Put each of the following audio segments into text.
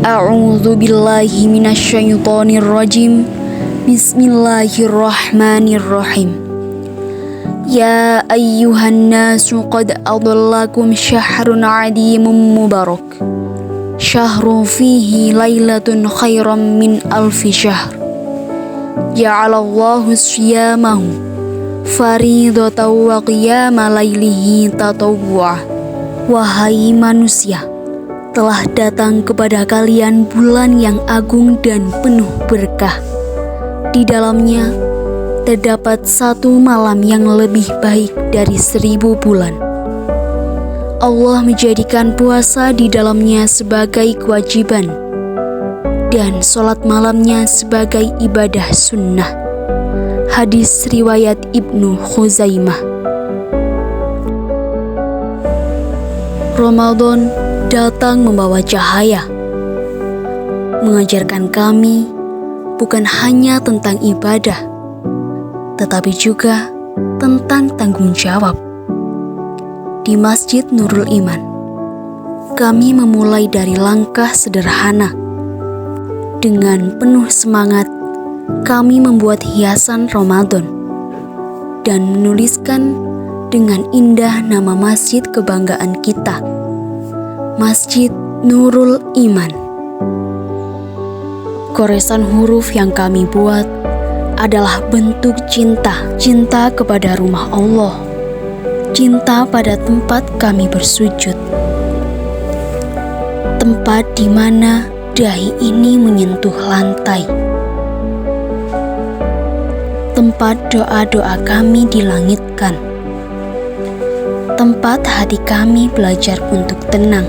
A'udzu billahi minasyaitonir rajim. Bismillahirrahmanirrahim. Ya ayyuhan nasu qad adlakum syahrun 'adimun mubarak. Syahrun fihi lailatun khairam min alfi syahr. Ja'alallahu siyamahu faridatan wa qiyama lailihi tatawwu'a. Wahai manusia, telah datang kepada kalian bulan yang agung dan penuh berkah. Di dalamnya terdapat satu malam yang lebih baik dari 1000 bulan. Allah menjadikan puasa di dalamnya sebagai kewajiban dan sholat malamnya sebagai ibadah sunnah. Hadis riwayat Ibnu Khuzaimah. Ramadan datang membawa cahaya, mengajarkan kami bukan hanya tentang ibadah, tetapi juga tentang tanggung jawab. Di Masjid Nurul Iman, kami memulai dari langkah sederhana. Dengan penuh semangat, kami membuat hiasan Ramadan dan menuliskan dengan indah nama masjid kebanggaan kita, Masjid Nurul Iman. Goresan huruf yang kami buat adalah bentuk cinta kepada rumah Allah, cinta pada tempat kami bersujud, tempat di mana dahi ini menyentuh lantai, tempat doa-doa kami dilangitkan, tempat hati kami belajar untuk tenang.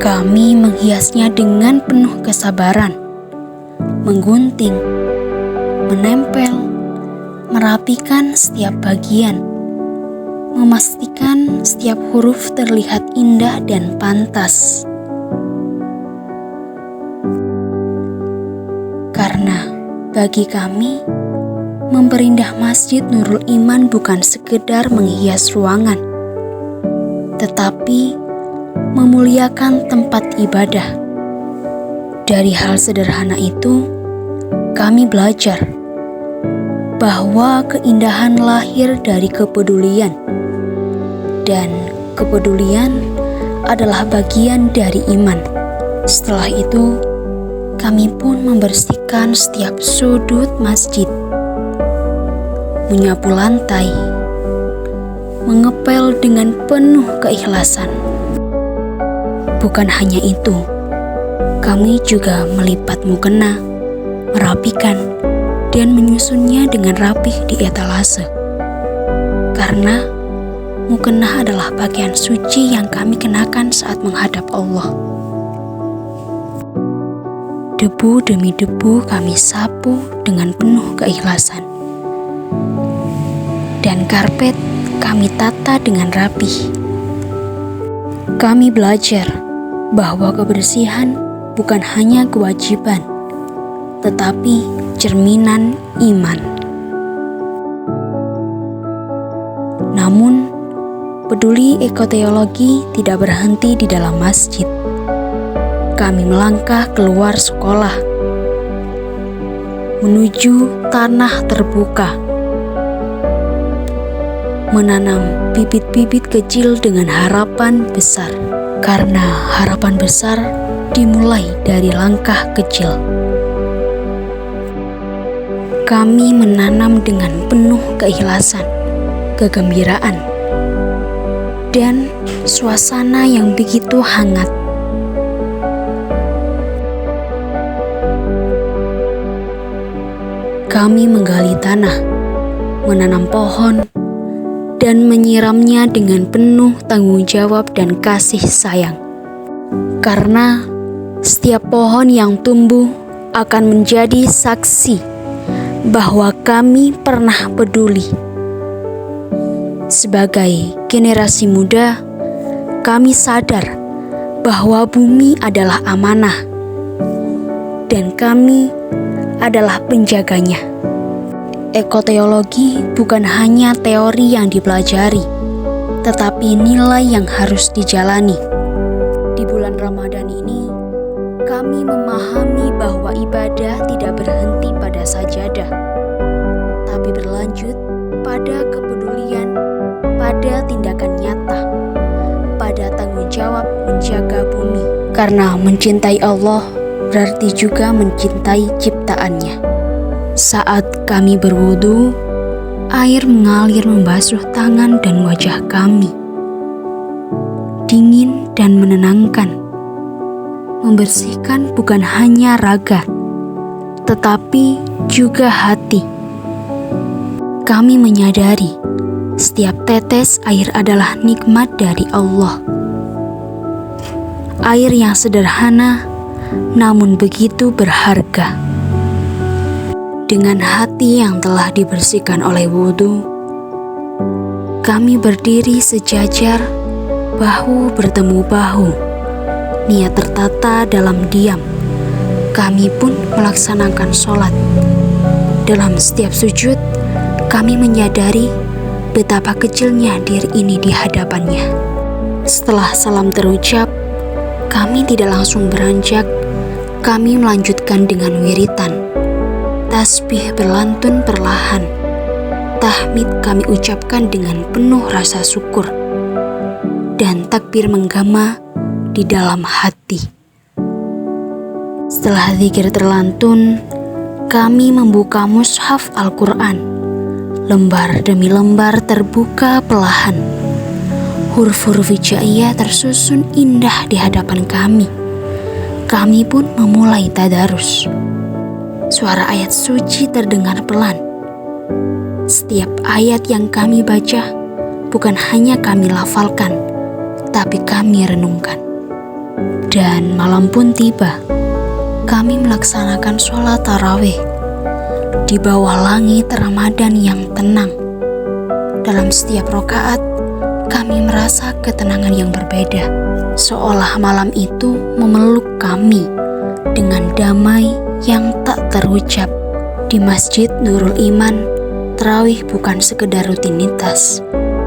Kami menghiasnya dengan penuh kesabaran, menggunting, menempel, merapikan setiap bagian, memastikan setiap huruf terlihat indah dan pantas. Karena bagi kami, memperindah Masjid Nurul Iman bukan sekedar menghias ruangan, tetapi memuliakan tempat ibadah. Dari hal sederhana itu, kami belajar bahwa keindahan lahir dari kepedulian, dan kepedulian adalah bagian dari iman. Setelah itu, kami pun membersihkan setiap sudut masjid, menyapu lantai, mengepel dengan penuh keikhlasan. Bukan hanya itu, kami juga melipat mukena, merapikan, dan menyusunnya dengan rapih di etalase. Karena mukena adalah pakaian suci yang kami kenakan saat menghadap Allah. Debu demi debu kami sapu dengan penuh keikhlasan. Dan karpet kami tata dengan rapih. Kami belajar bahwa kebersihan bukan hanya kewajiban, tetapi cerminan iman. Namun, peduli ekoteologi tidak berhenti di dalam masjid. Kami melangkah keluar sekolah, menuju tanah terbuka, menanam bibit-bibit kecil dengan harapan besar, karena harapan besar dimulai dari langkah kecil. Kami menanam dengan penuh keikhlasan, kegembiraan, dan suasana yang begitu hangat. Kami menggali tanah, menanam pohon, dan menyiramnya dengan penuh tanggung jawab dan kasih sayang. Karena setiap pohon yang tumbuh akan menjadi saksi bahwa kami pernah peduli. Sebagai generasi muda, kami sadar bahwa bumi adalah amanah dan kami adalah penjaganya. Ekoteologi bukan hanya teori yang dipelajari, tetapi nilai yang harus dijalani. ini, kami memahami bahwa ibadah tidak berhenti pada sajadah, tapi berlanjut pada kepedulian, pada tindakan nyata, pada tanggung jawab menjaga bumi. Karena mencintai Allah berarti juga mencintai ciptaannya. Saat kami berwudu, air mengalir membasuh tangan dan wajah kami. Dingin dan menenangkan. Membersihkan bukan hanya raga, tetapi juga hati. Kami menyadari setiap tetes air adalah nikmat dari Allah. Air yang sederhana namun begitu berharga. Dengan hati yang telah dibersihkan oleh wudu, kami berdiri sejajar, bahu bertemu bahu, niat tertata dalam diam. Kami pun melaksanakan sholat. Dalam setiap sujud, kami menyadari betapa kecilnya diri ini di hadapannya. Setelah salam terucap, kami tidak langsung beranjak. Kami melanjutkan dengan wiritan. Tasbih berlantun perlahan. Tahmid kami ucapkan dengan penuh rasa syukur. Dan takbir menggema di dalam hati. Setelah zikir terlantun, kami membuka mushaf Al-Quran. Lembar demi lembar terbuka perlahan. Huruf-huruf hijaiyah tersusun indah di hadapan kami. Kami pun memulai tadarus. Suara ayat suci terdengar pelan. Setiap ayat yang kami baca bukan hanya kami lafalkan, tapi kami renungkan. Dan malam pun tiba. Kami melaksanakan sholat tarawih di bawah langit Ramadan yang tenang. Dalam setiap rakaat, kami merasa ketenangan yang berbeda, seolah malam itu memeluk kami dengan damai yang tak terucap. Di Masjid Nurul Iman, tarawih bukan sekedar rutinitas,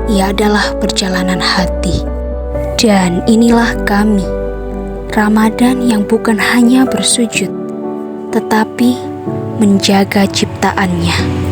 ia adalah perjalanan hati. Dan inilah kami, Ramadan yang bukan hanya bersujud, tetapi menjaga ciptaannya.